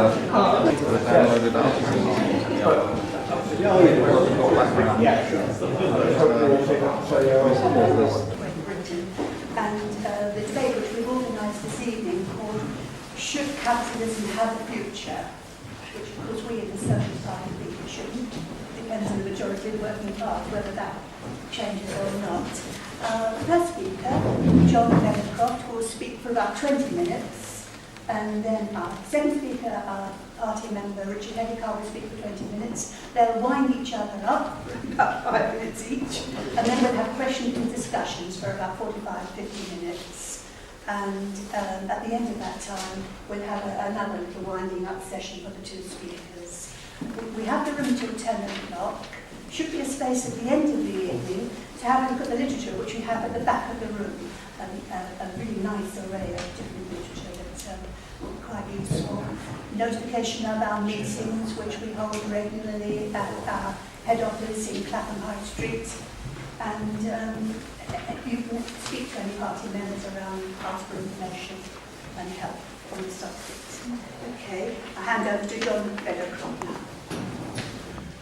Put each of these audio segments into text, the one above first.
And the debate which we've organised this evening called "Should Capitalism Have a Future?", which of course we in the Socialist Party think it shouldn't. Depends on the majority of the working class whether that changes or not. The first speaker, John Meadowcroft, will speak for about 20 minutes, and then our second speaker, our party member Richard Headicar, will speak for 20 minutes. They'll wind each other up for about 5 minutes each, and then we'll have questions and discussions for about 45-50 minutes. And at the end of that time, we'll have another little winding up session for the two speakers. We have the room till 10 o'clock. Should be a space at the end of the evening to have a look at the literature which we have at the back of the room, a really nice array of different literature that's quite useful. Notification of our meetings, which we hold regularly at our head office in Clapham High Street, and you can speak to any party members around, ask for information and help on the subject. Okay, I hand over to John Meadowcroft now.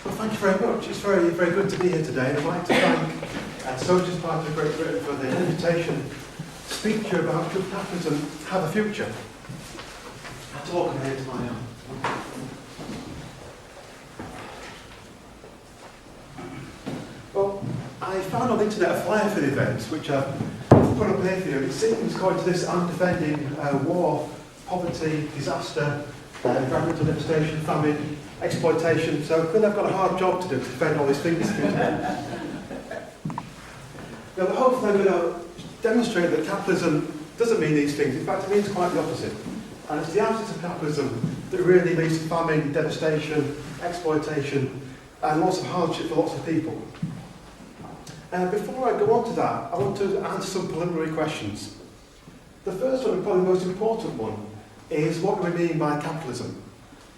Well, thank you very much. It's very, very good to be here today, and I'd like to thank Socialist Party of Great Britain for the invitation to speak to you about should capitalism have a future. I have to walk on here to my own. Well, I found on the internet a flyer for the event, which I've put up here for you. It seems, according to this, I'm defending war, poverty, disaster, environmental devastation, famine, exploitation, so clearly I've got a hard job to do to defend all these things. Now, hopefully I'm going to demonstrate that capitalism doesn't mean these things. In fact, it means quite the opposite. And it's the absence of capitalism that really leads to famine, devastation, exploitation, and lots of hardship for lots of people. Before I go on to that, I want to answer some preliminary questions. The first one, and probably the most important one, is what do we mean by capitalism?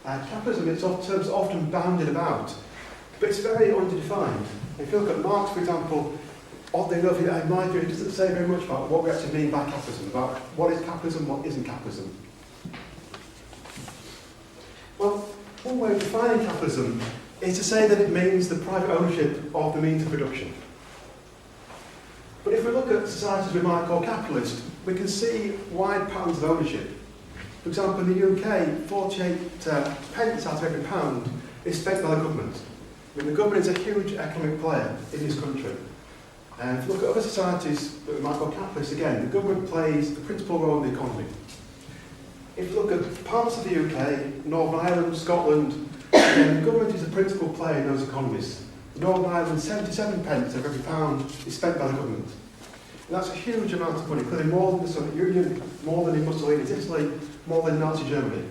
Capitalism in terms often bounded about, but it's very underdefined. If you look at Marx, for example, oddly enough, in my view, it doesn't say very much about what we actually mean by capitalism, about what is capitalism, what isn't capitalism. Well, one way of defining capitalism is to say that it means the private ownership of the means of production. But if we look at societies we might call capitalist, we can see wide patterns of ownership. For example, in the UK, 48 pence out of every pound is spent by the government. I mean, the government is a huge economic player in this country. And if you look at other societies that we might call capitalist, again, the government plays the principal role in the economy. If you look at parts of the UK, Northern Ireland, Scotland, the government is the principal player in those economies. In Northern Ireland, 77 pence of every pound is spent by the government. And that's a huge amount of money, clearly more than the Soviet Union, more than in Mussolini's Italy, more than Nazi Germany.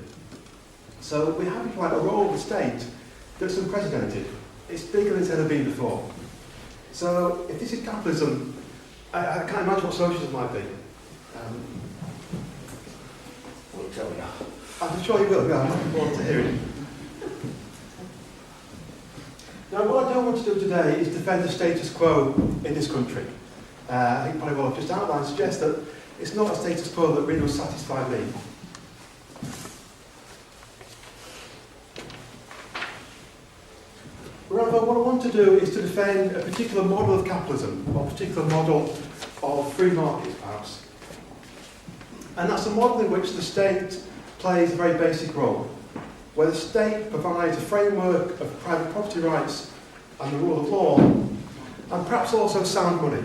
So we have, if you like, a role of the state that's unprecedented. It's bigger than it's ever been before. So if this is capitalism, I can't imagine what socialism might be. We'll tell you. I'm sure you will, yeah, I'm looking forward to hearing. Now, what I don't want to do today is defend the status quo in this country. I think probably what I've just outlined suggests that it's not a status quo that really will satisfy me. Rather, what I want to do is to defend a particular model of capitalism, or a particular model of free markets, perhaps. And that's a model in which the state plays a very basic role, where the state provides a framework of private property rights and the rule of law, and perhaps also sound money.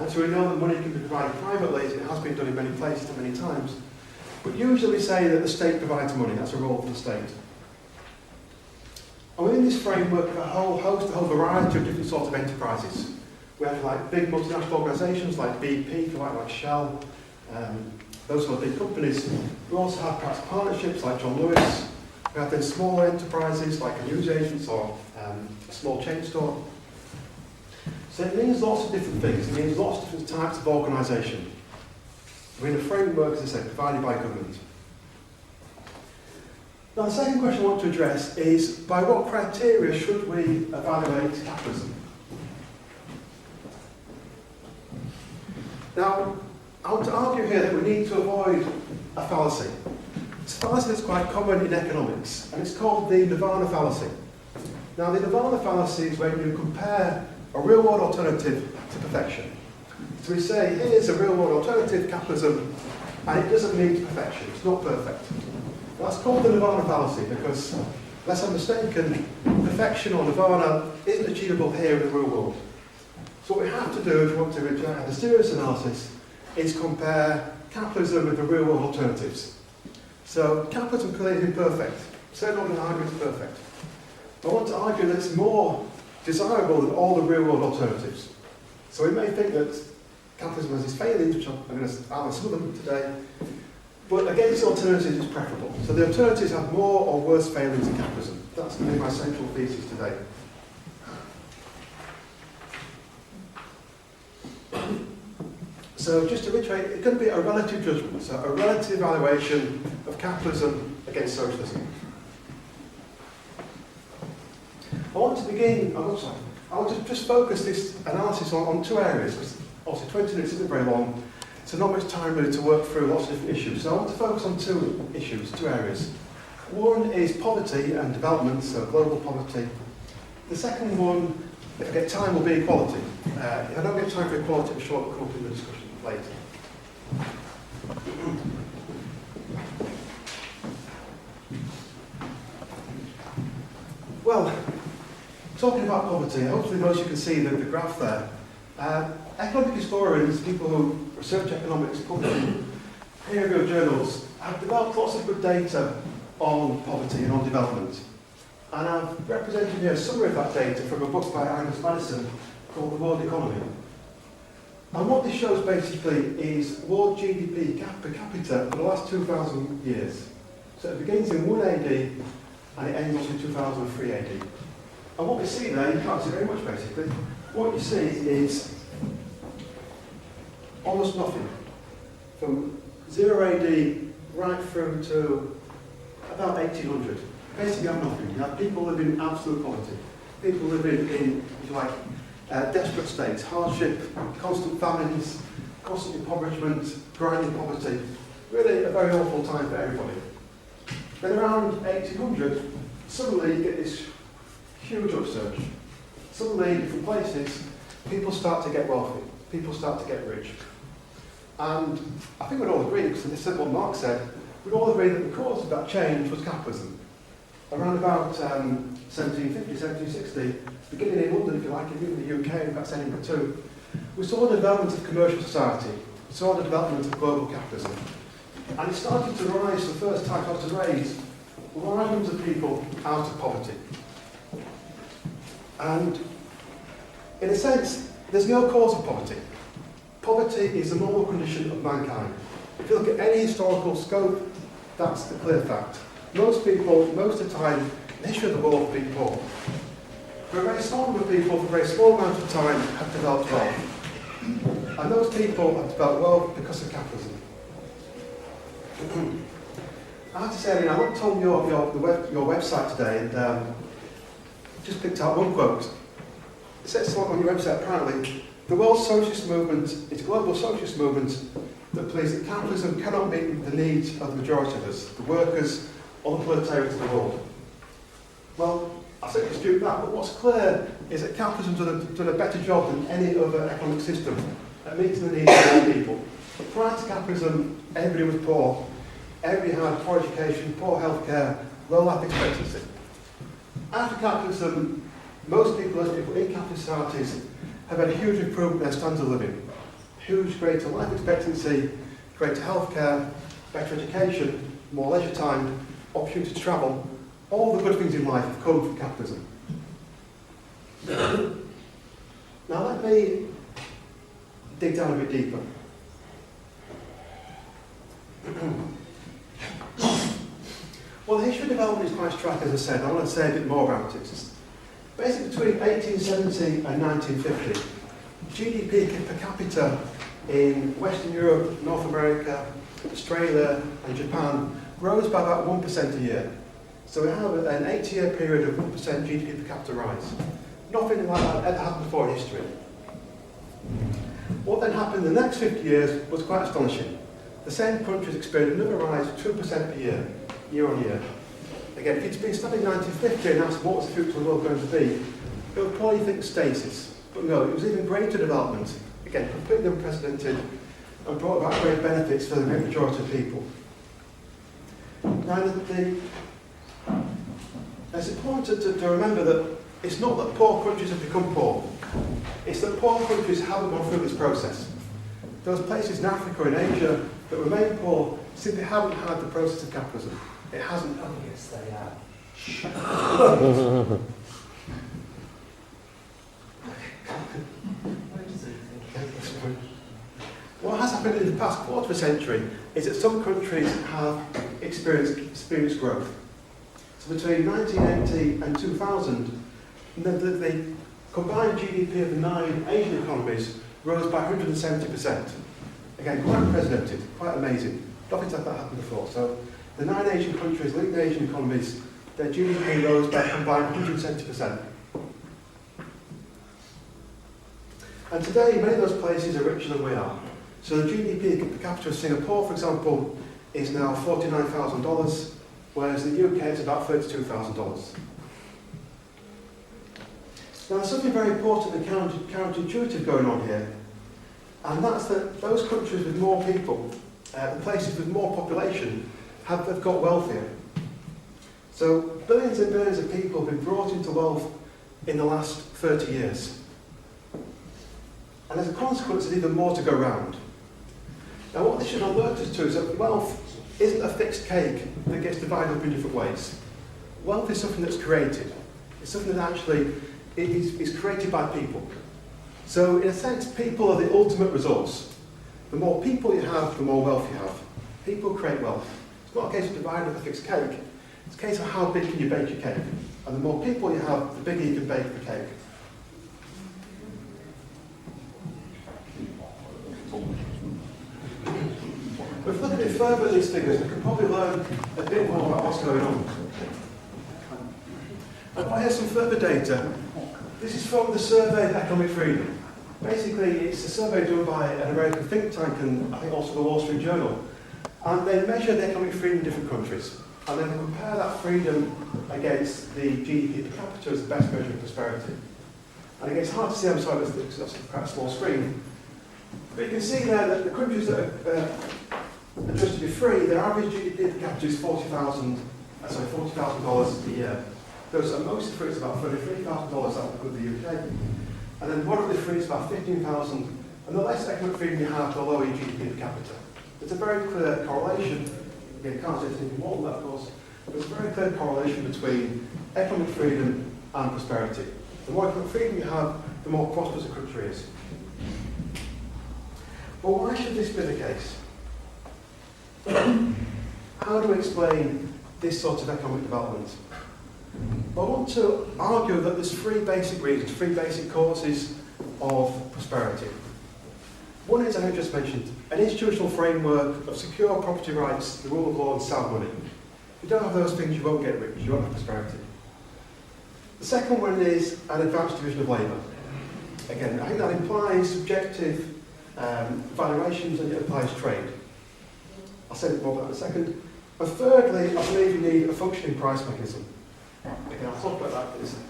So we know that money can be provided privately, as it has been done in many places and many times. But usually we say that the state provides money, that's a role for the state. And within this framework, we have a whole variety of different sorts of enterprises. We have like big multinational organisations like BP, like Shell, those sort of big companies. We also have perhaps partnerships like John Lewis. We have then smaller enterprises like a newsagent or a small chain store. So it means lots of different things. It means lots of different types of organisation. We're in a framework, as I say, provided by government. Now, the second question I want to address is, by what criteria should we evaluate capitalism? Now, I want to argue here that we need to avoid a fallacy. It's a fallacy that's quite common in economics, and it's called the Nirvana fallacy. Now, the Nirvana fallacy is when you compare a real-world alternative to perfection. So we say, here's a real-world alternative, capitalism, and it doesn't mean perfection, it's not perfect. That's called the Nirvana fallacy because, unless I'm mistaken, perfection or Nirvana isn't achievable here in the real world. So what we have to do if we want to have a serious analysis is compare capitalism with the real-world alternatives. So capitalism clearly is imperfect. Certainly not going to argue it's perfect. I want to argue that it's more desirable than all the real-world alternatives. So we may think that capitalism has its failings, which I'm going to outline some of them today, but against the alternatives it's preferable. So the alternatives have more or worse failings than capitalism. That's going to be my central thesis today. So just to reiterate, it's going to be a relative judgment, so a relative evaluation of capitalism against socialism. I want to begin, I want to just focus this analysis on two areas, because obviously 20 minutes isn't very long, so not much time really to work through lots of different issues. So I want to focus on two issues, two areas. One is poverty and development, so global poverty. The second one, if I get time, will be equality. If I don't get time for equality, I'm sure it'll come up in the discussion later. Well, talking about poverty, hopefully most of you can see the graph there. Economic historians, people who research economics, publish in peer-reviewed journals, have developed lots of good data on poverty and on development. And I've represented here a summary of that data from a book by Angus Madison called The World Economy. And what this shows basically is world GDP per capita for the last 2,000 years. So it begins in 1 AD and it ends in 2003 AD. And what we see there, you can't see very much basically, what you see is almost nothing. From 0 AD right through to about 1800. Basically you have nothing. You have people living in absolute poverty. People living in, if you like, desperate states, hardship, constant famines, constant impoverishment, grinding poverty. Really a very awful time for everybody. Then around 1800, suddenly you get this huge upsurge. Suddenly in different places, people start to get wealthy, people start to get rich. And I think we'd all agree, because this is what Marx said, we'd all agree that the cause of that change was capitalism. Around about 1750, 1760, beginning in London, if you like, even the UK, and perhaps Edinburgh too, we saw the development of commercial society, we saw the development of global capitalism. And it started to rise, the first time it started to raise large numbers of people out of poverty. And in a sense, there's no cause of poverty. Poverty is a normal condition of mankind. If you look at any historical scope, that's the clear fact. Most people, most of the time, in the history of the world, have been poor. But a very small number of people, for a very small amount of time, have developed wealth. And those people have developed wealth because of capitalism. I have to say, I looked on your website today and just picked out one quote. It says on your website, apparently, the world socialist movement is a global socialist movement that believes that capitalism cannot meet the needs of the majority of us, the workers or the proletariat of the world. Well, I certainly dispute that, but what's clear is that capitalism's done a better job than any other economic system at meeting the needs of all people. Prior to capitalism, everybody was poor. Everybody had poor education, poor healthcare, low life expectancy. After capitalism, most people in capitalist societies have had a huge improvement in their standard of living. Huge, greater life expectancy, greater healthcare, better education, more leisure time, opportunity to travel. All the good things in life have come from capitalism. Now let me dig down a bit deeper. Well, the history of development is quite striking, as I said. I want to say a bit more about it. Basically, between 1870 and 1950, GDP per capita in Western Europe, North America, Australia and Japan rose by about 1% a year. So we have an 80-year period of 1% GDP per capita rise. Nothing like that ever happened before in history. What then happened in the next 50 years was quite astonishing. The same countries experienced another rise of 2% per year. year on year. Again, if you'd been studying 1950 and asked what was the future of the world going to be, it would probably think stasis. But no, it was even greater development. Again, completely unprecedented and brought about great benefits for the great majority of people. Now, it's important to remember that it's not that poor countries have become poor. It's that poor countries haven't gone through this process. Those places in Africa and Asia that remain poor simply haven't had the process of capitalism. It hasn't. Oh, yes, they are. What has happened in the past quarter of a century is that some countries have experienced growth. So between 1980 and 2000, the combined GDP of the 9 Asian economies rose by 170%. Again, quite unprecedented, quite amazing. Nothing's like that happened before. So the 9 Asian countries, leading Asian economies, their GDP rose by a combined 170%. And today, many of those places are richer than we are. So the GDP per capita of Singapore, for example, is now $49,000, whereas in the UK it's about $32,000. Now, there's something very important and counterintuitive going on here, and that's that those countries with more people, the places with more population, have got wealthier. So billions and billions of people have been brought into wealth in the last 30 years. And as a consequence, there's even more to go round. Now, what this should alert us to is that wealth isn't a fixed cake that gets divided up in different ways. Wealth is something that's created. It's something that actually is created by people. So, in a sense, people are the ultimate resource. The more people you have, the more wealth you have. People create wealth. It's not a case of dividing up a fixed cake. It's a case of how big can you bake your cake. And the more people you have, the bigger you can bake the cake. But if we look a bit further at these figures, we can probably learn a bit more about what's going on. And here's some further data. This is from the Survey of Economic Freedom. Basically, it's a survey done by an American think tank and I think also the Wall Street Journal. And they measure the economic freedom in different countries. And then compare that freedom against the GDP per capita as the best measure of prosperity. And again, it's hard to see, I'm sorry, because that's quite a small screen. But you can see there that the countries that are just to be free, their average GDP per capita is $40,000 a year. Those are mostly free, it's about $33,000 out of the UK. And then moderately free is about $15,000. And the less economic freedom you have, the lower your GDP per capita. There's a very clear correlation. Again, you can't say anything more than that, of course. But there's a very clear correlation between economic freedom and prosperity. The more economic freedom you have, the more prosperous a country is. Well, why should this be the case? How do we explain this sort of economic development? Well, I want to argue that there's three basic reasons, three basic causes of prosperity. One is, as I just mentioned, an institutional framework of secure property rights, the rule of law and sound money. If you don't have those things, you won't get rich, you won't have prosperity. The second one is an advanced division of labour. Again, I think that implies subjective valuations and it applies trade. I'll say a bit more about that in a second. And thirdly, I believe you need a functioning price mechanism. Again, I'll talk about that in a second.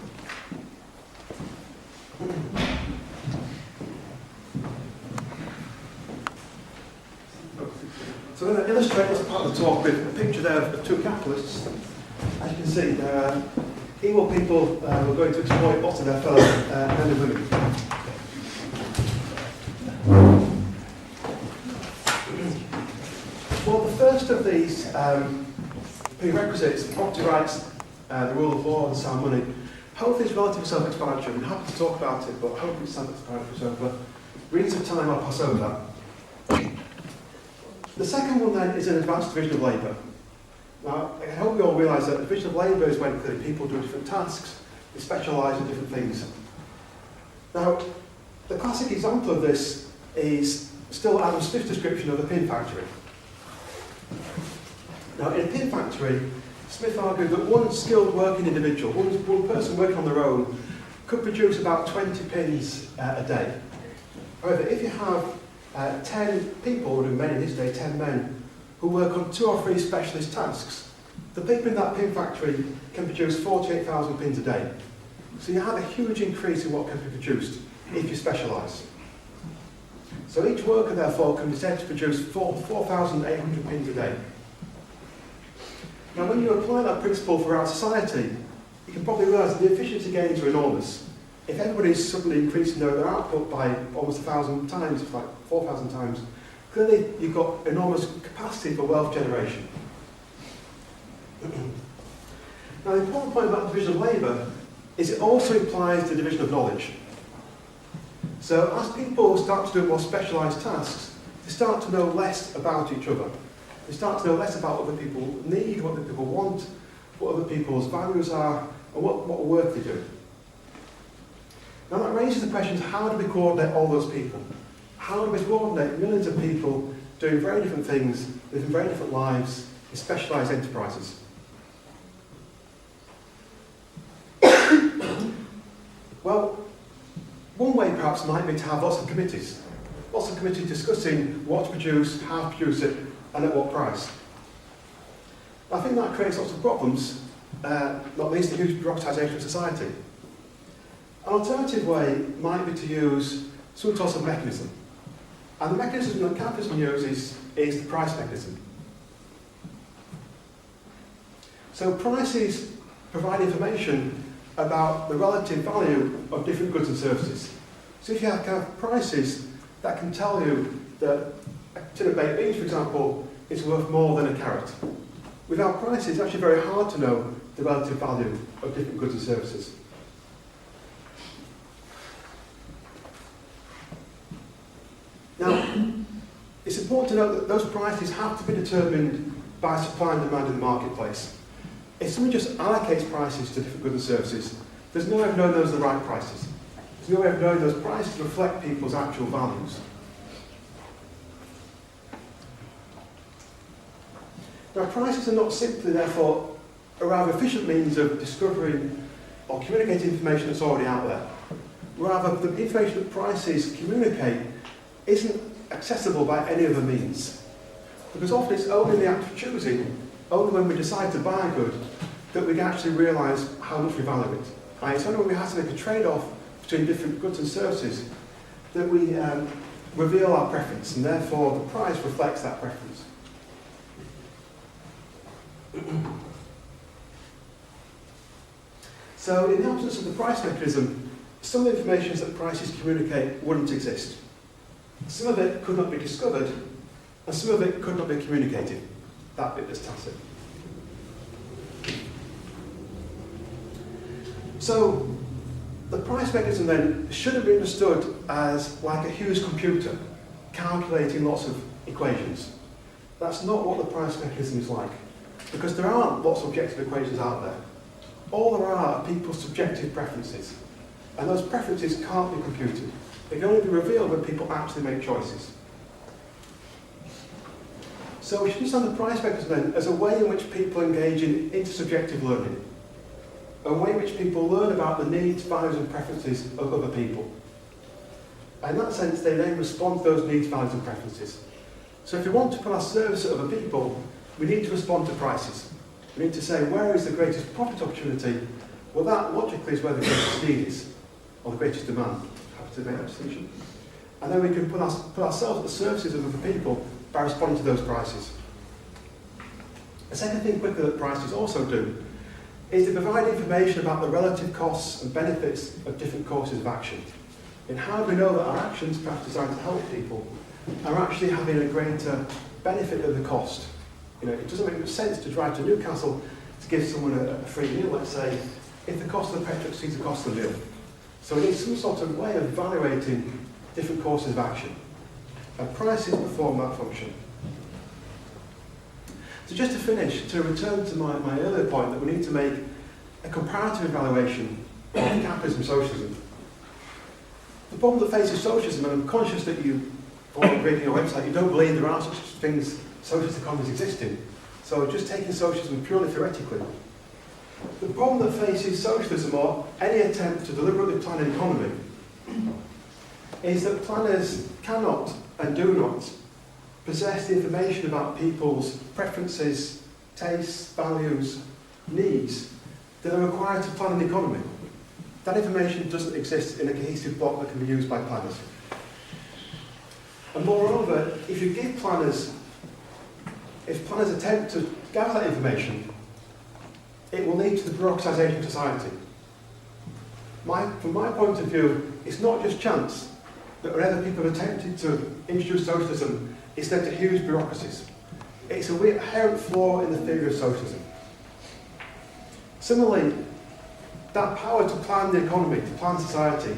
So I'm going to illustrate this part of the talk with a picture there of two capitalists. As you can see, they're evil people who are going to exploit lots of their fellow men and women. Well, the first of these prerequisites, property rights, the rule of law and sound money, hopefully it's relatively self-explanatory. I'm happy to talk about it, but hopefully it's self-explanatory. So for reasons of time, I'll pass over that. The second one then is an advanced division of labour. Now, I hope we all realise that the division of labour is when people do different tasks, they specialise in different things. Now, the classic example of this is still Adam Smith's description of a pin factory. Now, in a pin factory, Smith argued that one skilled working individual, one person working on their own, could produce about 20 pins a day. However, if you have 10 people, or many in his day, 10 men, who work on 2 or 3 specialist tasks, The people in that pin factory can produce 48,000 pins a day. So you have a huge increase in what can be produced if you specialise. So each worker, therefore, can be said to produce 4,800 pins a day. Now, when you apply that principle throughout society, you can probably realise that the efficiency gains are enormous. If everybody's suddenly increasing their output by almost 1,000 times, it's like 4,000 times, clearly you've got enormous capacity for wealth generation. Now, the important point about the division of labour is it also implies the division of knowledge. So as people start to do more specialised tasks, they start to know less about each other. They start to know less about what other people need, what other people want, what other people's values are, and what work they do. Now that raises the question of how do we coordinate all those people? How do we coordinate millions of people doing very different things, living very different lives in specialised enterprises? Well, one way perhaps might be to have lots of committees discussing what to produce, how to produce it, and at what price. I think that creates lots of problems, not least the huge bureaucratisation of society. An alternative way might be to use some sort of mechanism. And the mechanism that capitalism uses is the price mechanism. So prices provide information about the relative value of different goods and services. So if you have prices that can tell you that a tin of baked beans, for example, is worth more than a carrot. Without prices, it's actually very hard to know the relative value of different goods and services. Now, it's important to note that those prices have to be determined by supply and demand in the marketplace. If somebody just allocates prices to different goods and services, there's no way of knowing those are the right prices. There's no way of knowing those prices reflect people's actual values. Now, prices are not simply, therefore, a rather efficient means of discovering or communicating information that's already out there. Rather, the information that prices communicate isn't accessible by any other means. Because often it's only in the act of choosing, only when we decide to buy a good, that we can actually realise how much we value it. And it's only when we have to make a trade-off between different goods and services that we reveal our preference, and therefore the price reflects that preference. So in the absence of the price mechanism, some of the information that prices communicate wouldn't exist. Some of it could not be discovered, and some of it could not be communicated. That bit is tacit. So the price mechanism then shouldn't be understood as like a huge computer calculating lots of equations. That's not what the price mechanism is like, because there aren't lots of objective equations out there. All there are people's subjective preferences, and those preferences can't be computed. They can only be revealed when people actually make choices. So we should understand the price mechanism then as a way in which people engage in intersubjective learning, a way in which people learn about the needs, values and preferences of other people. And in that sense, they then respond to those needs, values and preferences. So if we want to put our service at other people, we need to respond to prices. We need to say, where is the greatest profit opportunity? Well, that logically is where the greatest need is, or the greatest demand. Happy to make that distinction. And then we can put ourselves at the services of other people by responding to those prices. The second thing quickly that prices also do is to provide information about the relative costs and benefits of different courses of action. And how do we know that our actions, perhaps designed to help people, are actually having a greater benefit than the cost? You know, it doesn't make much sense to drive to Newcastle to give someone a free meal, let's say, if the cost of the petrol exceeds the cost of the meal. So we need some sort of way of evaluating different courses of action. And prices perform that function. So just to finish, to return to my earlier point that we need to make a comparative evaluation of capitalism and socialism. The problem that faces socialism, and I'm conscious that you, while reading your website, you don't believe there are such things, socialist economies existing. So just taking socialism purely theoretically. The problem that faces socialism, or any attempt to deliberately plan an economy, is that planners cannot and do not possess the information about people's preferences, tastes, values, needs that are required to plan an economy. That information doesn't exist in a cohesive block that can be used by planners. And moreover, if you give planners, if planners attempt to gather that information, it will lead to the bureaucratisation of society. From my point of view, it's not just chance that whenever people have attempted to introduce socialism, it's led to huge bureaucracies. It's a inherent flaw in the theory of socialism. Similarly, that power to plan the economy, to plan society,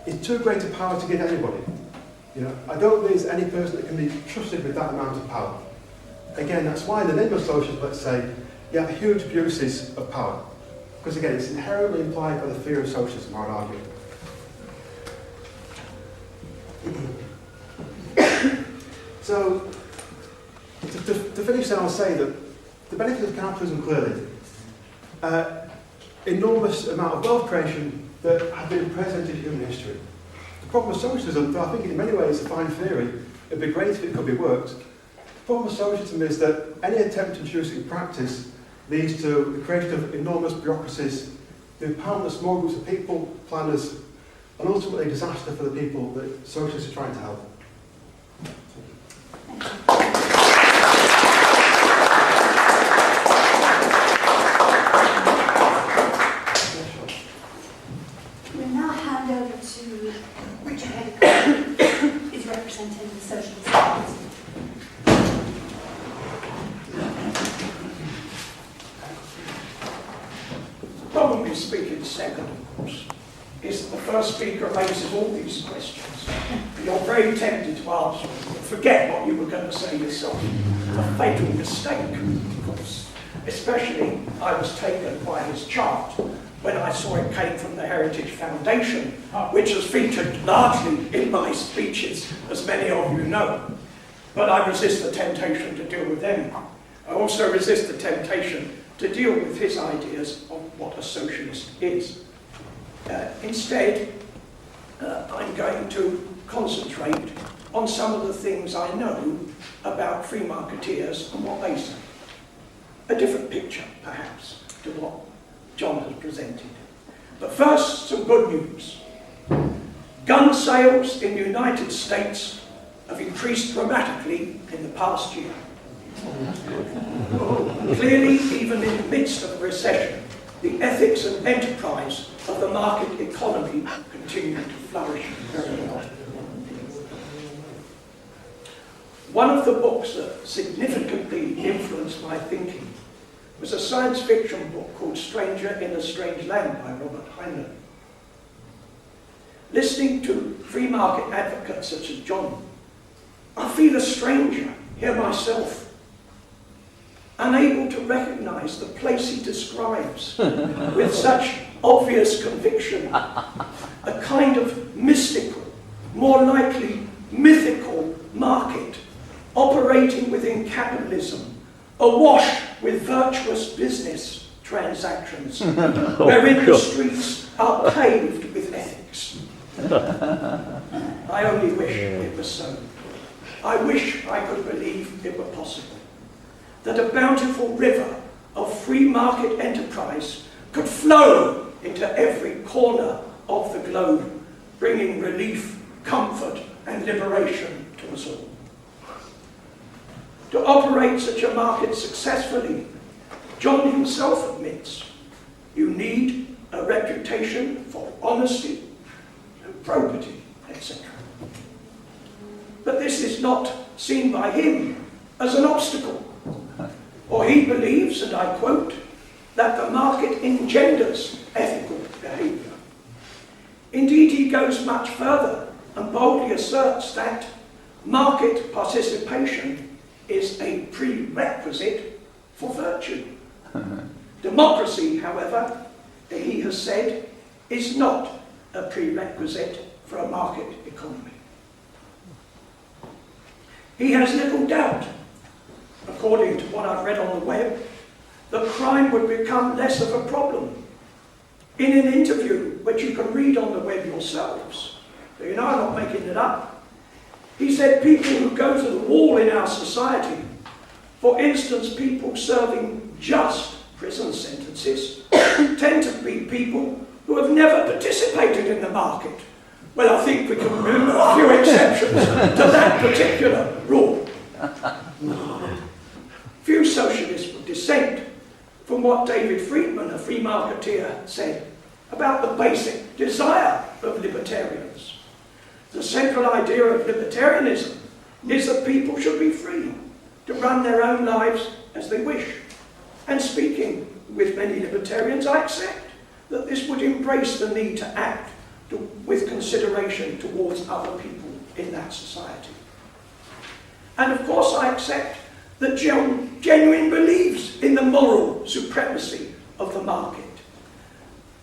is too great a power to give anybody. I don't think there's any person that can be trusted with that amount of power. Again, that's why in the name of socialism, let's say, you have huge abuses of power. Because again, it's inherently implied by the theory of socialism, I would argue. So, to finish then, I'll say that the benefits of capitalism clearly, enormous amount of wealth creation that have been present in human history. The problem with socialism, though I think in many ways a fine theory, it'd be great if it could be worked. The problem with socialism is that any attempt to introduce it in practice leads to the creation of enormous bureaucracies, the empowerment of small groups of people, planners, and ultimately disaster for the people that socialists are trying to help. We'll now hand over to Richard Headicar, who's representing the Socialist Party. Probably speaking second, of course, is that the first speaker raises all these questions. You're very tempted to answer, forget what you were going to say yourself. A fatal mistake, of course. Especially, I was taken by his chart when I saw it came from the Heritage Foundation, which has featured largely in my speeches, as many of you know. But I resist the temptation to deal with them. I also resist the temptation to deal with his ideas of what a socialist is. Instead, I'm going to concentrate on some of the things I know about free marketeers and what they say. A different picture, perhaps, to what John has presented. But first, some good news. Gun sales in the United States have increased dramatically in the past year. Clearly, even in the midst of a recession, the ethics and enterprise of the market economy continue to flourish very well. One of the books that significantly influenced my thinking was a science fiction book called Stranger in a Strange Land by Robert Heinlein. Listening to free market advocates such as John, I feel a stranger here myself, unable to recognise the place he describes with such obvious conviction, a kind of mystical, more likely mythical market operating within capitalism, awash with virtuous business transactions, wherein the streets are paved with ethics. I only wish it was so. I wish I could believe it were possible that a bountiful river of free market enterprise could flow into every corner of the globe, bringing relief, comfort, and liberation to us all. To operate such a market successfully, John himself admits, you need a reputation for honesty and probity, etc. But this is not seen by him as an obstacle. Or he believes, and I quote, that the market engenders ethical behaviour. Indeed, he goes much further and boldly asserts that market participation is a prerequisite for virtue. Democracy, however, he has said, is not a prerequisite for a market economy. He has little doubt, according to what I've read on the web, that crime would become less of a problem. In an interview, which you can read on the web yourselves, so you know I'm not making it up, he said people who go to the wall in our society, for instance people serving just prison sentences tend to be people who have never participated in the market. Well, I think we can remember a few exceptions to that particular rule. Few socialists would dissent from what David Friedman, a free marketeer, said about the basic desire of libertarians. The central idea of libertarianism is that people should be free to run their own lives as they wish. And speaking with many libertarians, I accept that this would embrace the need to act with consideration towards other people in that society. And of course I accept that genuine believes in the moral supremacy of the market,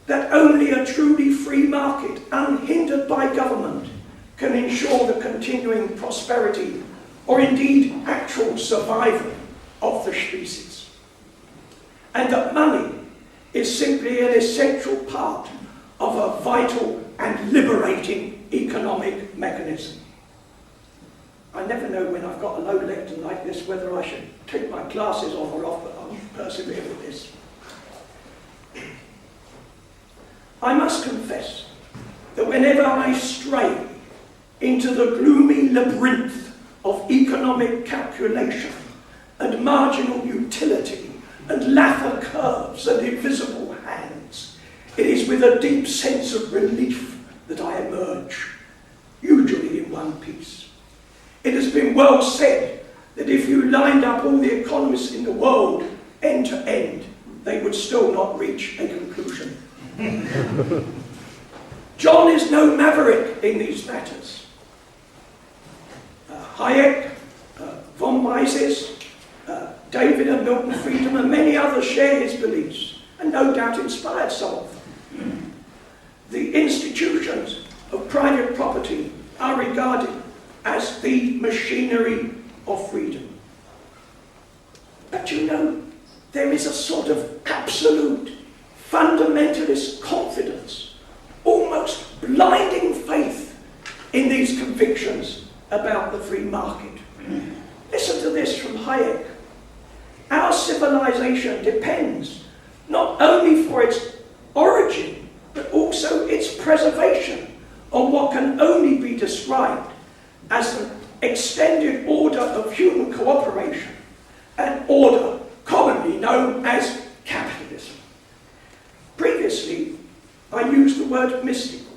that only a truly free market, unhindered by government, can ensure the continuing prosperity or indeed actual survival of the species. And that money is simply an essential part of a vital and liberating economic mechanism. I never know when I've got a low lectern like this whether I should take my glasses on or off, but I'll persevere with this. I must confess that whenever I stray into the gloomy labyrinth of economic calculation and marginal utility and Laffer curves and invisible hands, it is with a deep sense of relief that I emerge, usually in one piece. It has been well said that if you lined up all the economists in the world end to end, they would still not reach a conclusion. John is no maverick in these matters. Hayek, von Mises, David and Milton Friedman and many others share his beliefs and no doubt inspired some of them. The institutions of private property are regarded as the machinery of freedom. But you know, there is a sort of absolute fundamentalist confidence, almost blinding faith in these convictions about the free market. Listen to this from Hayek. Our civilization depends not only for its origin, but also its preservation on what can only be described as an extended order of human cooperation, an order commonly known as capitalism. Previously, I used the word mystical,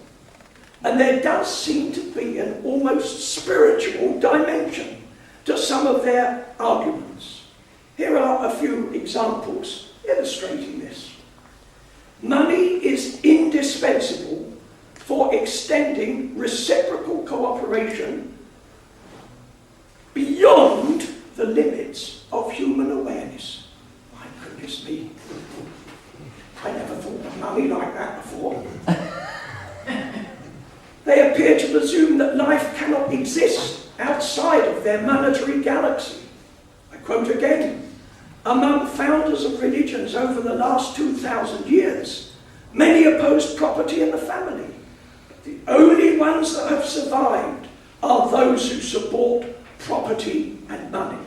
and there does seem to be an almost spiritual dimension to some of their arguments. Here are a few examples illustrating this. Money is indispensable for extending reciprocal cooperation beyond the limits of human awareness. My goodness me. I never thought of money like that before. They appear to presume that life cannot exist outside of their monetary galaxy. I quote again, among founders of religions over the last 2,000 years, many opposed property in the family. The only ones that have survived are those who support property and money.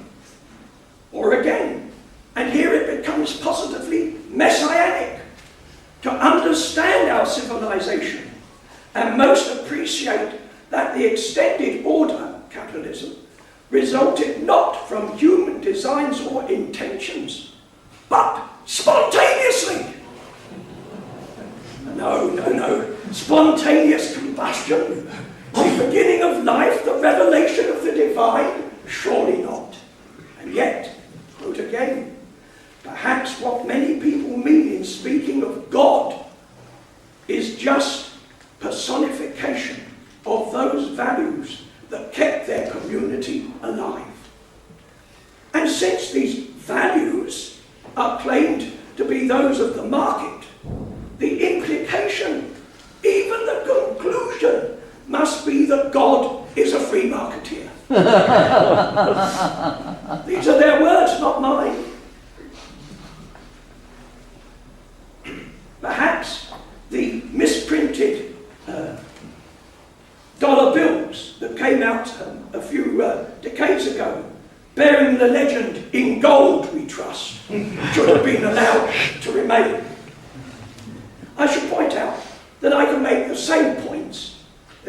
Or again, and here it becomes positively messianic, to understand our civilization and most appreciate that the extended order, capitalism, resulted not from human designs or intentions, but spontaneously. No. Spontaneous combustion, the beginning of life, the revelation of the divine? Surely not. And yet, quote again, perhaps what many people mean in speaking of God is just personification of those values that kept their community alive. And since these values are claimed to be those of the market, the implication, even the conclusion, must be that God is a free marketeer. These are their words, not mine. Perhaps the misprinted dollar bills that came out a few decades ago, bearing the legend, "In gold we trust should have been allowed to remain. I should point out that I can make the same points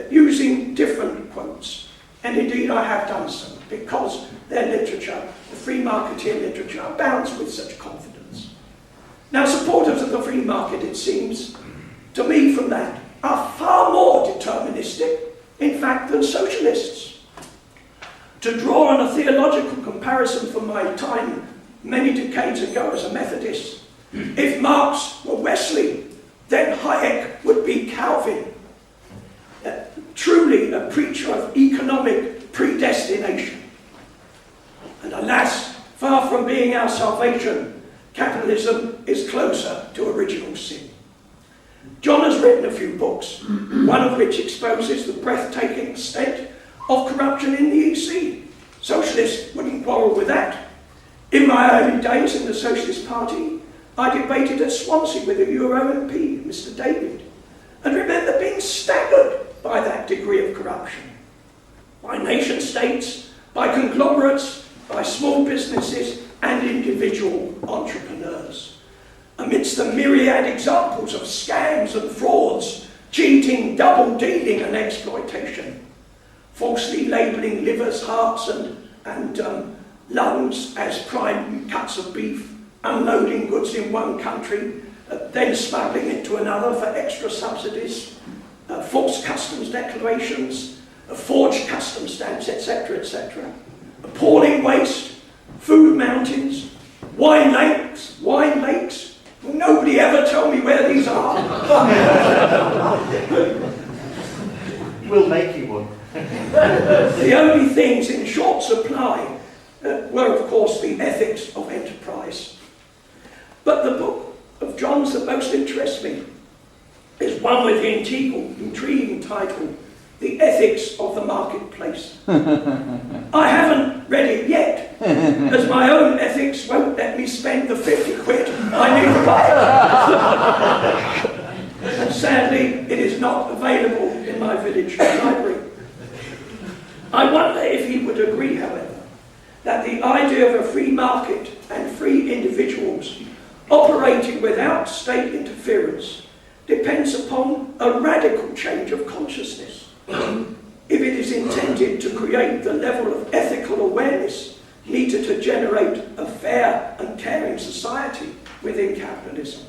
using different quotes, and indeed I have done so, because their literature, the free marketeer literature, abounds with such confidence. Now, supporters of the free market, it seems, to me from that, are far more deterministic, in fact, than socialists. To draw on a theological comparison from my time many decades ago as a Methodist, if Marx were Wesley, then Hayek would be Calvin. Truly a preacher of economic predestination. And alas, far from being our salvation, capitalism is closer to original sin. John has written a few books, one of which exposes the breathtaking extent of corruption in the EC. Socialists wouldn't quarrel with that. In my early days in the Socialist Party, I debated at Swansea with a Euro MP, Mr. David, and remember being staggered by that degree of corruption. By nation states, by conglomerates, by small businesses and individual entrepreneurs. Amidst the myriad examples of scams and frauds, cheating, double dealing and exploitation, falsely labelling livers, hearts and lungs as prime cuts of beef, unloading goods in one country, then smuggling it to another for extra subsidies, false customs declarations, forged customs stamps, etc., etc. Appalling waste, food mountains, wine lakes. Will nobody ever tell me where these are? We'll make you one. The only things in short supply were, of course, the ethics of enterprise. But the book of John's that most interests me is one with the intriguing title, The Ethics of the Marketplace. I haven't read it yet, as my own ethics won't let me spend the 50 quid I need to buy it. And sadly, it is not available in my village library. I wonder if he would agree, however, that the idea of a free market and free individuals operating without state interference depends upon a radical change of consciousness if it is intended to create the level of ethical awareness needed to generate a fair and caring society within capitalism.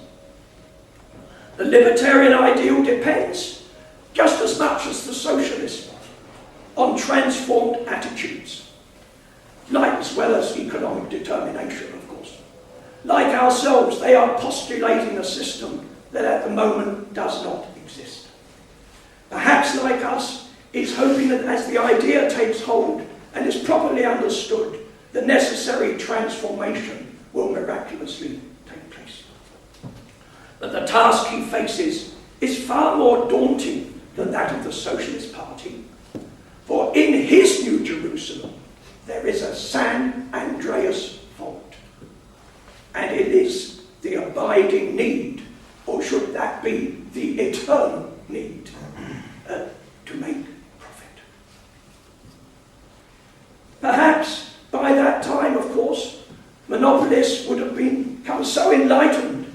The libertarian ideal depends, just as much as the socialist, on transformed attitudes, like as well as economic determination, of course. Like ourselves, they are postulating a system that at the moment does not exist. Perhaps, like us, is hoping that as the idea takes hold and is properly understood, the necessary transformation will miraculously take place. But the task he faces is far more daunting than that of the Socialist Party, for in his New Jerusalem there is a San Andreas fault, and it is the abiding need, or should that be the eternal need, to make profit. Perhaps by that time, of course, monopolists would have become so enlightened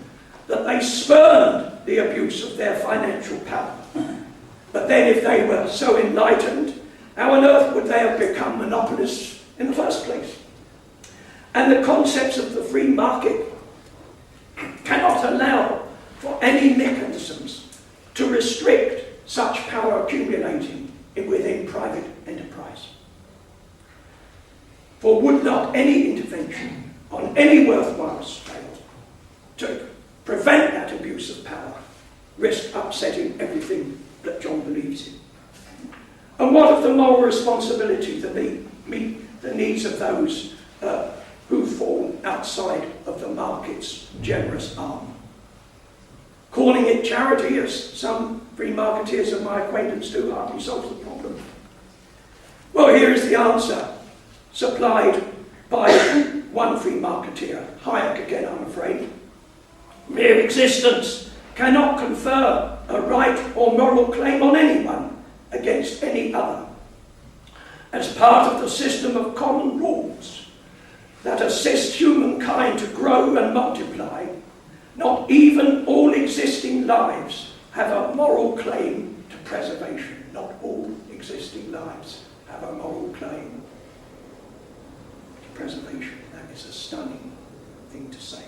that they spurned the abuse of their financial power. But then if they were so enlightened, how on earth would they have become monopolists in the first place? And the concepts of the free market cannot allow for any mechanisms to restrict such power accumulating within private enterprise. For would not any intervention on any worthwhile scale to prevent that abuse of power risk upsetting everything that John believes in? And what of the moral responsibility to meet the needs of those who fall outside of the market's generous arm? Calling it charity, as some free marketeers of my acquaintance do, hardly solves the problem. Well, here is the answer, supplied by one free marketeer, Hayek again, I'm afraid. Mere existence cannot confer a right or moral claim on anyone against any other. As part of the system of common rules, that assist humankind to grow and multiply, not even all existing lives have a moral claim to preservation. Not all existing lives have a moral claim to preservation. That is a stunning thing to say.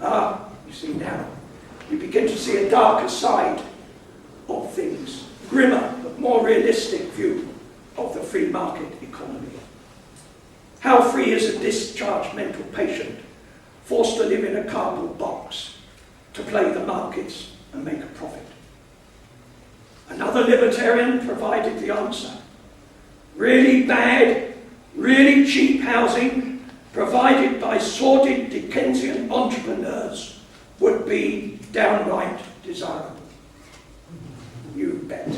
You see now, you begin to see a darker side of things, grimmer but more realistic view of the free market economy. How free is a discharged mental patient forced to live in a cardboard box to play the markets and make a profit? Another libertarian provided the answer. Really bad, really cheap housing provided by sordid Dickensian entrepreneurs would be downright desirable. You bet.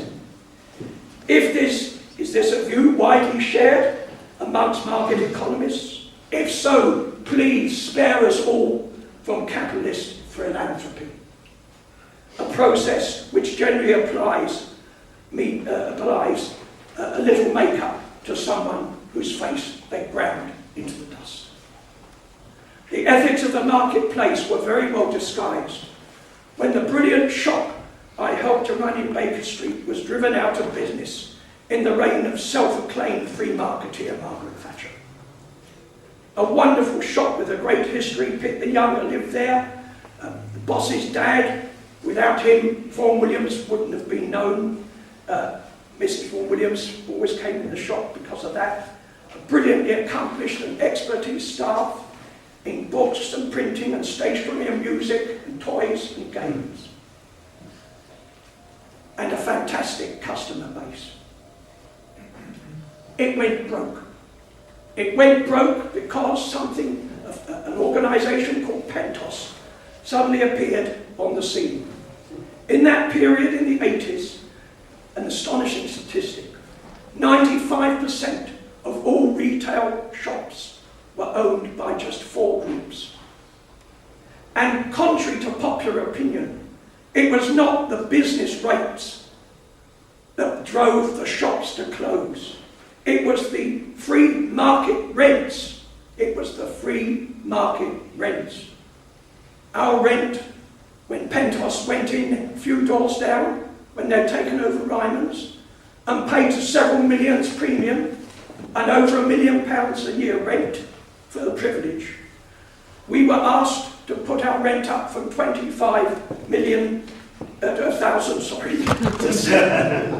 Is this a view widely shared amongst market economists? If so, please spare us all from capitalist philanthropy, a process which generally applies a little makeup to someone whose face they ground into the dust. The ethics of the marketplace were very well disguised when the brilliant shop I helped to run in Baker Street was driven out of business in the reign of self-acclaimed free marketeer Margaret Thatcher. A wonderful shop with a great history. Pitt the Younger lived there. The boss's dad, without him, Vaughan Williams wouldn't have been known. Mrs. Vaughan Williams always came in the shop because of that. A brilliantly accomplished and expertise staff in books and printing and stationery and music and toys and games. And a fantastic customer base. It went broke. It went broke because an organisation called Pentos suddenly appeared on the scene. In that period, in the 80s, an astonishing statistic, 95% of all retail shops were owned by just 4 groups. And contrary to popular opinion, it was not the business rates that drove the shops to close. It was the free market rents. It was the free market rents. Our rent, when Pentos went in a few doors down, when they'd taken over Ryman's, and paid several millions premium, and over £1 million a year rent for the privilege, we were asked to put our rent up from 25,000, sorry.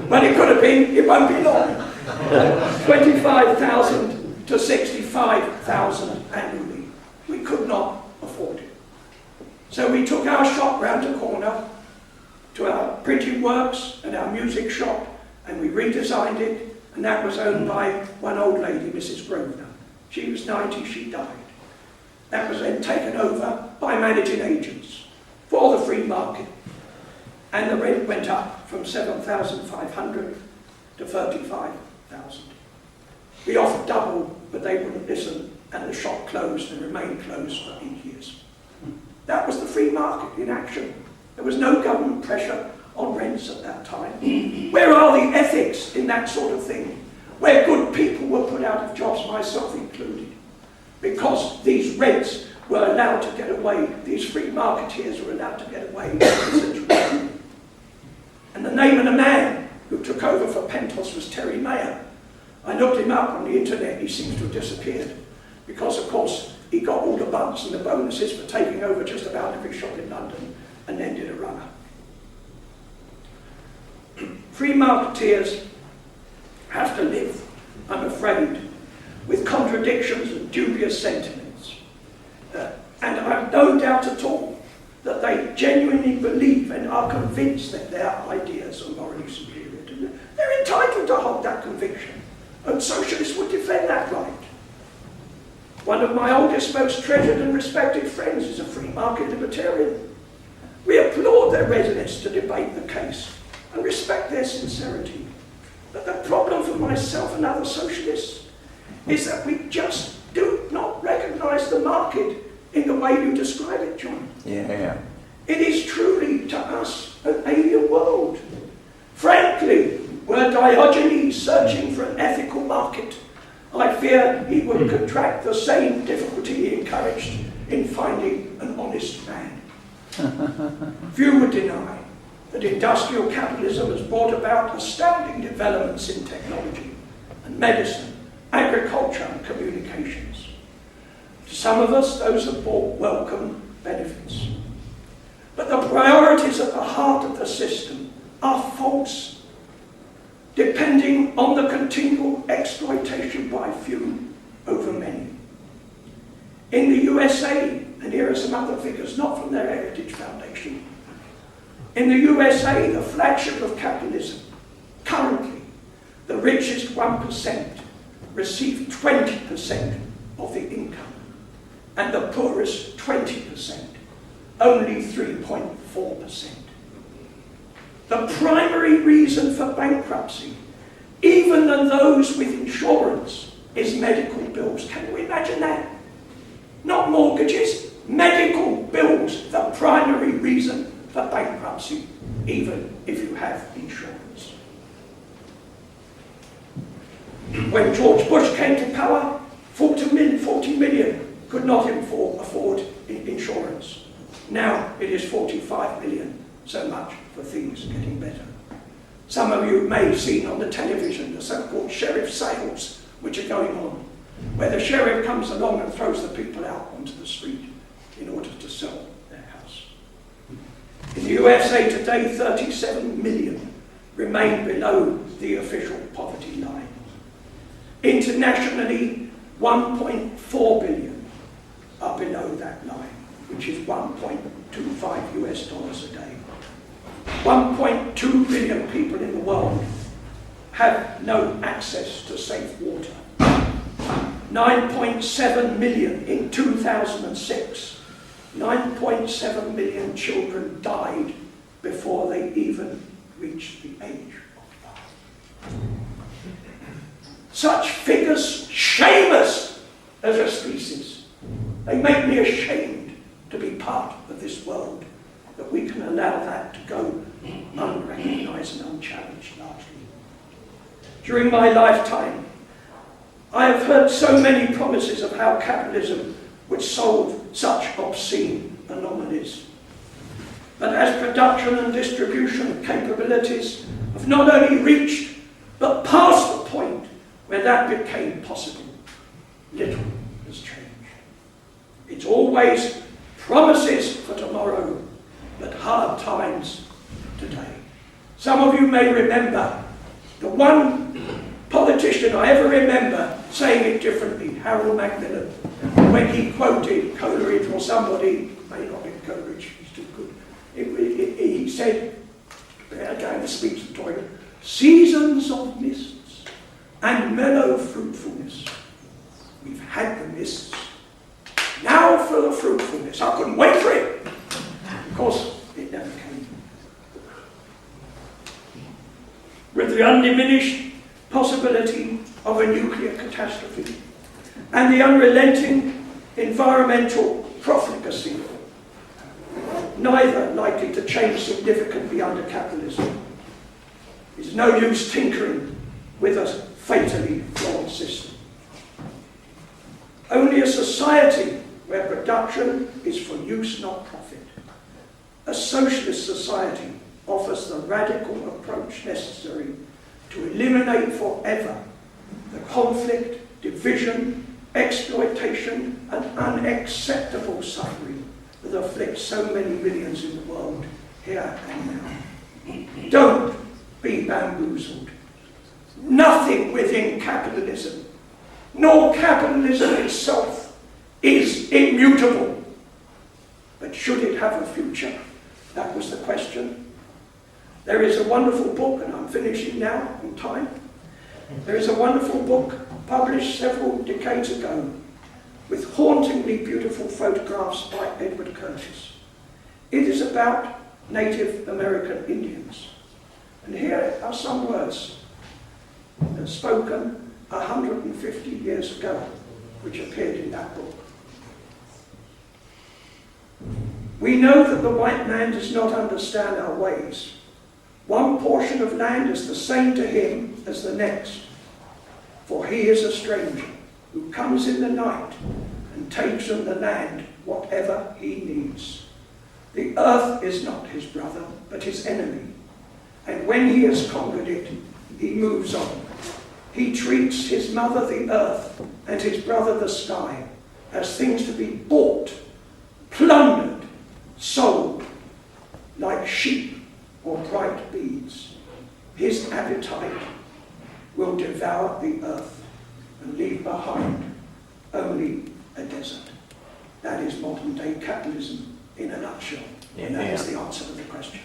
But it could have been, it won't be long. 25,000 to 65,000 annually. We could not afford it. So we took our shop round the corner to our printing works and our music shop, and we redesigned it, and that was owned by one old lady, Mrs. Grosvenor. She was 90, she died. That was then taken over by managing agents for the free market. And the rent went up from 7,500 to 35,000. We offered double, but they wouldn't listen, and the shop closed and remained closed for 8 years. That was the free market in action. There was no government pressure on rents at that time. Where are the ethics in that sort of thing? Where good people were put out of jobs, myself included, because these rents were allowed to get away, these free marketeers were allowed to get away. And the name of the man who took over for Pentos was Terry Mayer. I looked him up on the internet. He seems to have disappeared because, of course, he got all the bumps and the bonuses for taking over just about every shop in London and then did a runner. Free marketeers have to live, I'm afraid, with contradictions and dubious sentiments. And I have no doubt at all that they genuinely believe and are convinced that their ideas are morally superior to them. They're entitled to hold that conviction, and socialists would defend that right. One of my oldest, most treasured and respected friends is a free market libertarian. We applaud their readiness to debate the case and respect their sincerity. But the problem for myself and other socialists is that we just do not recognise the market in the way you describe it, John. Yeah. It is truly, to us, an alien world. Frankly, were Diogenes searching for an ethical market, I fear he would contract the same difficulty he encouraged in finding an honest man. Few would deny that industrial capitalism has brought about astounding developments in technology and medicine, agriculture and communications. To some of us, those have brought welcome benefits. But the priorities at the heart of the system are false, depending on the continual exploitation by few over many. In the USA, and here are some other figures, not from their Heritage Foundation, in the USA, the flagship of capitalism, currently, the richest 1% receive 20% of the income, and the poorest 20%, only 3.4%. The primary reason for bankruptcy, even than those with insurance, is medical bills. Can you imagine that? Not mortgages, medical bills, the primary reason for bankruptcy, even if you have insurance. When George Bush came to power, 40 million could not afford insurance. Now it is 45 million, so much for things getting better. Some of you may have seen on the television the so-called sheriff sales which are going on, where the sheriff comes along and throws the people out onto the street in order to sell their house. In the USA today, 37 million remain below the official poverty line. Internationally, 1.4 billion are below that line, which is $1.25 a day. 1.2 billion people in the world have no access to safe water. 9.7 million in 2006. 9.7 million children died before they even reached the age of 5. Such figures shame us as a species. They make me ashamed to be part of this world, that we can allow that to go unrecognised and unchallenged largely. During my lifetime, I have heard so many promises of how capitalism would solve such obscene anomalies. But as production and distribution capabilities have not only reached, but passed the point where that became possible, little has changed. It's always promises for tomorrow, but hard times today. Some of you may remember the one politician I ever remember saying it differently, Harold Macmillan, when he quoted Coleridge or somebody, may not be Coleridge, he's too good, he said, again the speech of Toynbee, seasons of mists and mellow fruitfulness. We've had the mists, now for the fruitfulness. I couldn't wait for it. Of course, it never came. With the undiminished possibility of a nuclear catastrophe and the unrelenting environmental profligacy, neither likely to change significantly under capitalism, is no use tinkering with a fatally flawed system. Only a society where production is for use, not profit. A socialist society offers the radical approach necessary to eliminate forever the conflict, division, exploitation, and unacceptable suffering that afflicts so many millions in the world, here and now. Don't be bamboozled. Nothing within capitalism, nor capitalism itself, is immutable. But should it have a future? That was the question. There is a wonderful book, and I'm finishing now on time. There is a wonderful book published several decades ago with hauntingly beautiful photographs by Edward Curtis. It is about Native American Indians. And here are some words spoken 150 years ago, which appeared in that book. We know that the white man does not understand our ways. One portion of land is the same to him as the next. For he is a stranger who comes in the night and takes from the land whatever he needs. The earth is not his brother, but his enemy. And when he has conquered it, he moves on. He treats his mother the earth and his brother the sky as things to be bought, plundered, sold, like sheep or bright beads. His appetite will devour the earth and leave behind only a desert. That is modern day capitalism in a nutshell. And that is the answer to the question.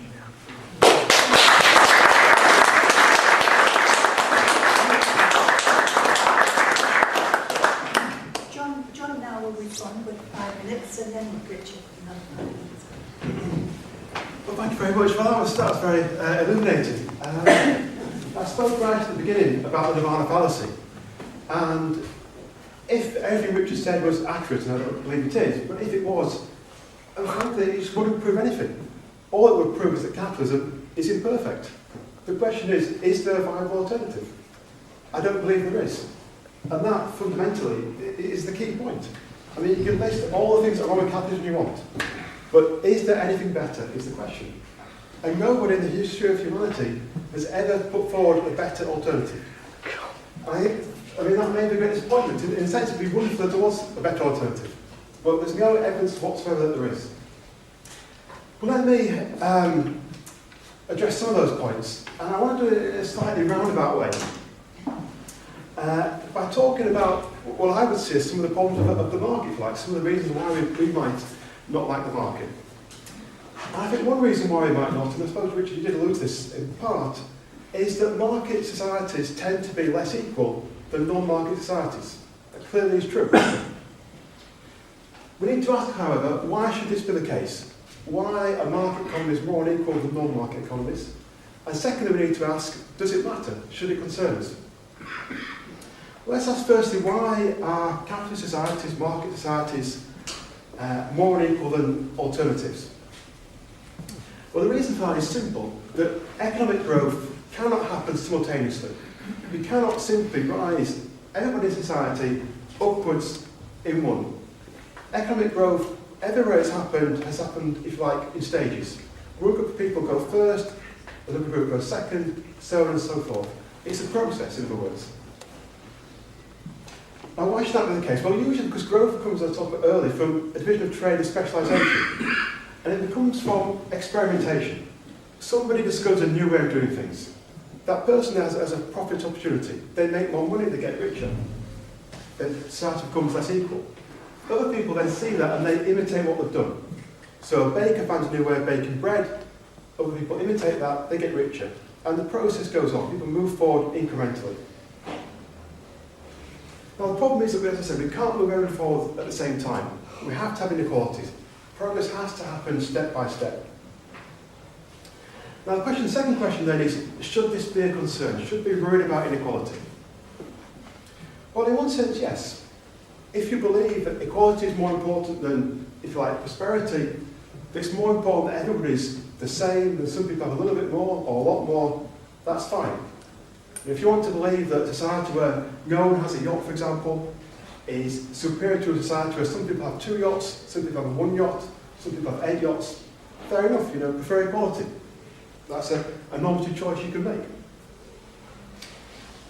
John now will respond with 5 minutes, and then Richard another 5 minutes. Well, thank you very much. Well, that was very illuminating. I spoke right at the beginning about the Nirvana fallacy, and if everything Richard said was accurate, and I don't believe it is, but if it was, frankly, it just wouldn't prove anything. All it would prove is that capitalism is imperfect. The question is there a viable alternative? I don't believe there is. And that, fundamentally, is the key point. I mean, you can list all the things that are wrong with capitalism you want, but is there anything better, is the question. And nobody in the history of humanity has ever put forward a better alternative. I mean, that may be a great disappointment. In a sense, it would be wonderful that there was a better alternative, but there's no evidence whatsoever that there is. Well, let me address some of those points, and I want to do it in a slightly roundabout way. By talking about what I would say is some of the problems of the market, like some of the reasons why we might not like the market. And I think one reason why we might not, and I suppose Richard you did allude to this in part, is that market societies tend to be less equal than non-market societies. That clearly is true. We need to ask, however, why should this be the case? Why are market economies more unequal than non-market economies? And secondly, we need to ask, does it matter? Should it concern us? Let's ask firstly, why are capitalist societies, market societies, more unequal than alternatives? Well, the reason for that is simple, that economic growth cannot happen simultaneously. We cannot simply rise everybody in society upwards in one. Economic growth, everywhere it's happened, has happened, if you like, in stages. One group of people go first, another group goes second, so on and so forth. It's a process, in other words. Now, why should that be the case? Well, usually because growth comes, as I talked about earlier, from a division of trade and specialisation. And it comes from experimentation. Somebody discovers a new way of doing things. That person has a profit opportunity. They make more money, they get richer. Then society becomes less equal. Other people then see that and they imitate what they've done. So a baker finds a new way of baking bread. Other people imitate that, they get richer. And the process goes on. People move forward incrementally. Now the problem is that, as I said, we can't move everything forward at the same time. We have to have inequalities. Progress has to happen step by step. Now the second question then is, should this be a concern? Should we be worried about inequality? Well, in one sense, yes. If you believe that equality is more important than, if you like, prosperity, it's more important that everybody's the same, that some people have a little bit more or a lot more, that's fine. And if you want to believe that a society where no one has a yacht, for example, is superior to a society where some people have 2 yachts, some people have 1 yacht, some people have 8 yachts, fair enough, prefer equality. That's a normative choice you can make.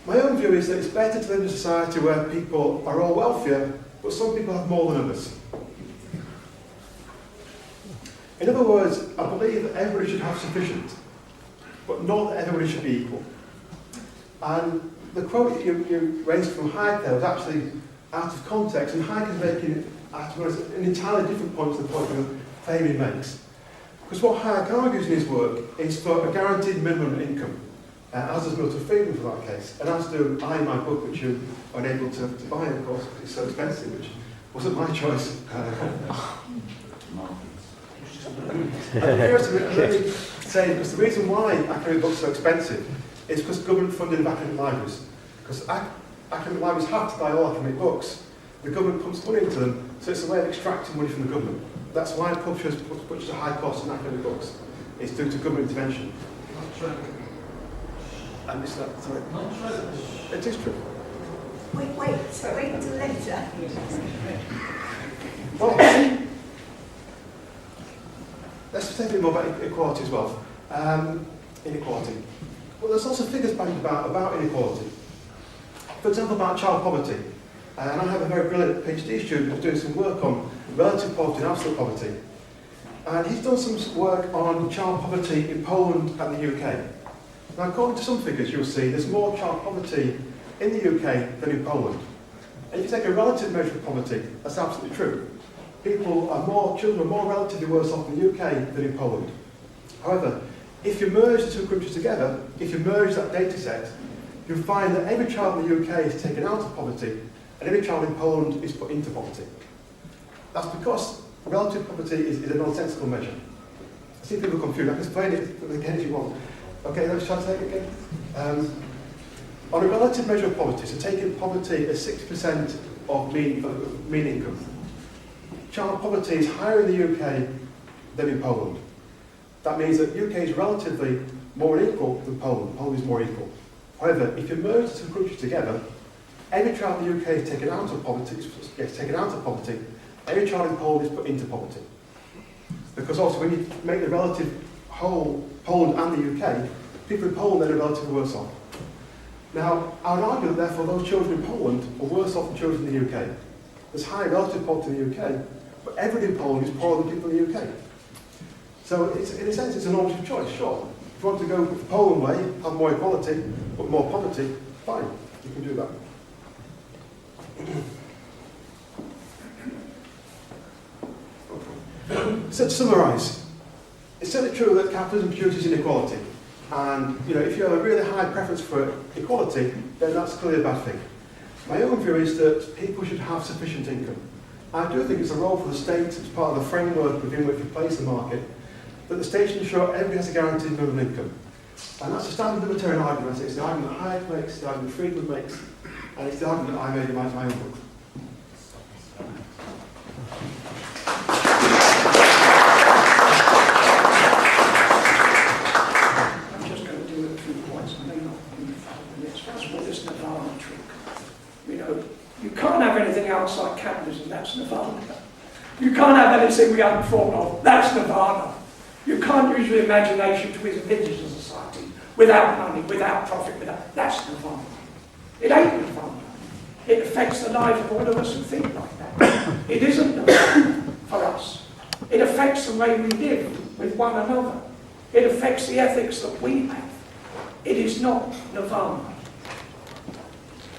My own view is that it's better to live in a society where people are all wealthier, but some people have more than others. In other words, I believe that everybody should have sufficient, but not that everybody should be equal. And the quote that you raised from Headicar was actually out of context, and Heidecker's making an entirely different point to the point that Fabian makes. Because what Headicar argues in his work is for a guaranteed minimum income, as does Milton Friedman for that case, and as do I in my book, which you are unable to buy, of course, because it's so expensive, which wasn't my choice. Let me say, because the reason why academic books are so expensive is because government funding of academic libraries. Because academic libraries have to buy all academic books. The government pumps money into them, so it's a way of extracting money from the government. That's why publishers put such a high cost in academic books. It's due to government intervention. Not true. And it's not, sorry. Not true. It is true. Wait till later. Well, let's take a bit more about equality as well. Inequality. Well, there's lots of figures bandied about inequality. For example, about child poverty. And I have a very brilliant PhD student who's doing some work on relative poverty and absolute poverty. And he's done some work on child poverty in Poland and the UK. Now, according to some figures, you'll see there's more child poverty in the UK than in Poland. And if you take a relative measure of poverty, that's absolutely true. Children are more relatively worse off in the UK than in Poland. However, if you merge the two countries together, if you merge that data set, you'll find that every child in the UK is taken out of poverty and every child in Poland is put into poverty. That's because relative poverty is a nonsensical measure. I see people confused. I can explain it again if you want. Okay, let's try to take it again. On a relative measure of poverty, so taking poverty as 60% of mean income, child poverty is higher in the UK than in Poland. That means that UK is relatively more unequal than Poland. Poland is more equal. However, if you merge the two countries together, every child in the UK is taken out of poverty, every child in Poland is put into poverty. Because also when you make the relative whole Poland and the UK, people in Poland then are relatively worse off. Now, I would argue that therefore those children in Poland are worse off than children in the UK. There's high relative poverty in the UK, but everybody in Poland is poorer than people in the UK. So in a sense it's an normative choice, sure. If you want to go the Poland way, have more equality, but more poverty, fine, you can do that. So to summarise, it's certainly true that capitalism produces inequality. And if you have a really high preference for equality, then that's clearly a bad thing. My own view is that people should have sufficient income. I do think it's a role for the state, as part of the framework within which we place the market, that the state should ensure everybody has a guaranteed minimum income. And that's a standard libertarian argument. It's the argument that Hayek makes, the argument Friedman makes, and it's the argument that I made in my own book. I'm just going to do a few points, and may not be 5 minutes. First of all, this Nirvana trick. You can't have anything outside capitalism, that's Nirvana. You can't have anything we haven't thought of, that's Nirvana. You can't use your imagination to envisage a society without money, without profit, that's Nirvana. It ain't Nirvana. It affects the lives of all of us who think like that. It isn't Nirvana for us. It affects the way we live with one another. It affects the ethics that we have. It is not Nirvana.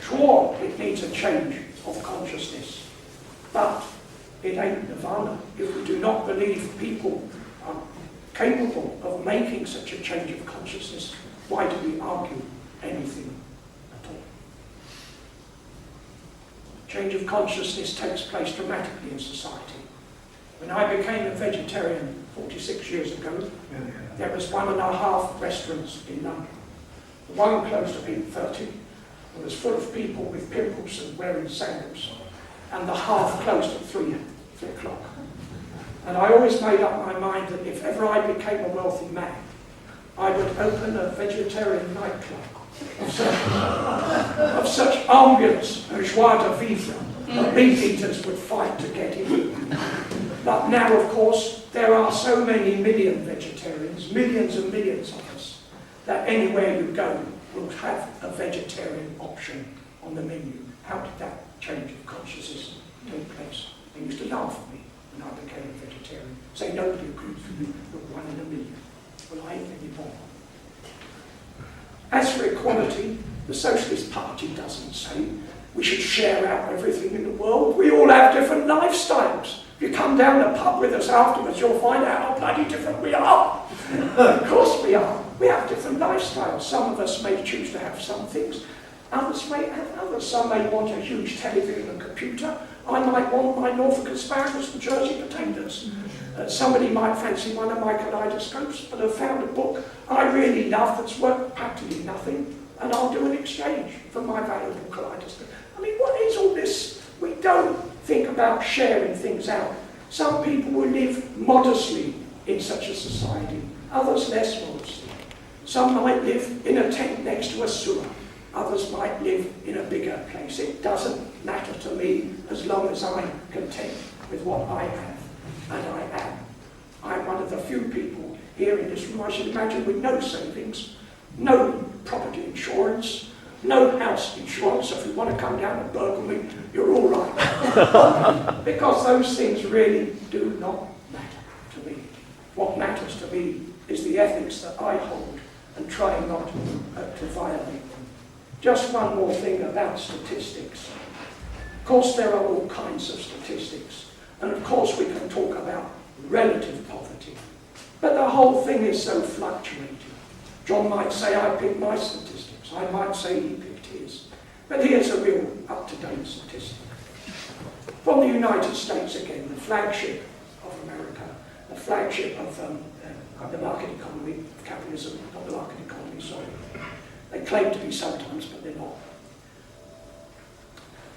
Sure, it needs a change of consciousness, but it ain't Nirvana. If we do not believe people are capable of making such a change of consciousness, why do we argue anything at all? Change of consciousness takes place dramatically in society. When I became a vegetarian 46 years ago, there was 1.5 restaurants in London. The one closed at 8:30. It was full of people with pimples and wearing sandals. And the half closed at 3 o'clock. And I always made up my mind that if ever I became a wealthy man, I would open a vegetarian nightclub of such ambience and joie de vivre that meat eaters would fight to get in. But now, of course, there are so many million vegetarians, millions and millions of us, that anywhere you go will have a vegetarian option on the menu. How did that change of consciousness take place? They used to laugh at me when I became a vegetarian. Say nobody agrees with me, but 1 in a million. Well, I ain't any more. As for equality, the Socialist Party doesn't say we should share out everything in the world. We all have different lifestyles. If you come down the pub with us afterwards, you'll find out how bloody different we are. Of course we are. We have different lifestyles. Some of us may choose to have some things. Others may have others. Some may want a huge television and computer. I might want my Norfolk asparagus and Jersey potatoes. Somebody might fancy one of my kaleidoscopes, but have found a book I really love that's worth practically nothing, and I'll do an exchange for my valuable kaleidoscope. I mean, what is all this? We don't think about sharing things out. Some people will live modestly in such a society, others less modestly. Some might live in a tent next to a sewer. Others might live in a bigger place. It doesn't matter to me as long as I'm content with what I have, and I am. I'm one of the few people here in this room, I should imagine, with no savings, no property insurance, no house insurance. So if you want to come down and burgle me, you're all right. Because those things really do not matter to me. What matters to me is the ethics that I hold and try not to violate them. Just one more thing about statistics. Of course, there are all kinds of statistics. And of course, we can talk about relative poverty. But the whole thing is so fluctuating. John might say, I picked my statistics. I might say he picked his. But here's a real up-to-date statistic. From the United States again, the flagship of America, the flagship of the market economy, capitalism, not the market economy, sorry. They claim to be sometimes, but they're not.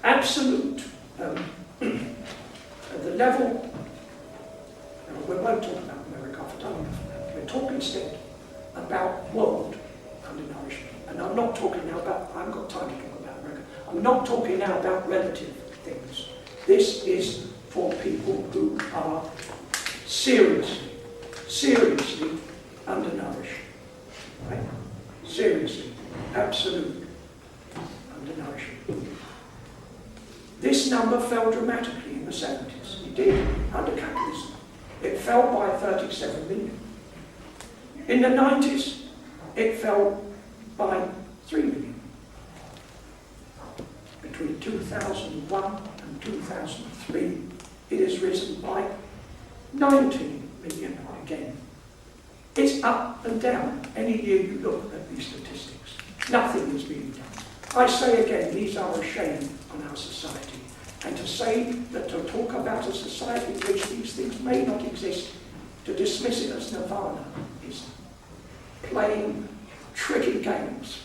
Absolute, the level, we won't talk about America, I've done enough of that. We'll talk instead about world undernourishment. And I'm not talking now about, I haven't got time to talk about America, I'm not talking now about relative things. This is for people who are seriously undernourished. Right? Seriously, absolutely undernourished. This number fell dramatically in the 70s. It did, under capitalism. It fell by 37 million. In the 90s, it fell by 3 million. Between 2001 and 2003, it has risen by 19 million again. It's up and down any year you look at these statistics. Nothing is being done. I say again, these are a shame on our society. And to say that to talk about a society in which these things may not exist, to dismiss it as nirvana, is playing tricky games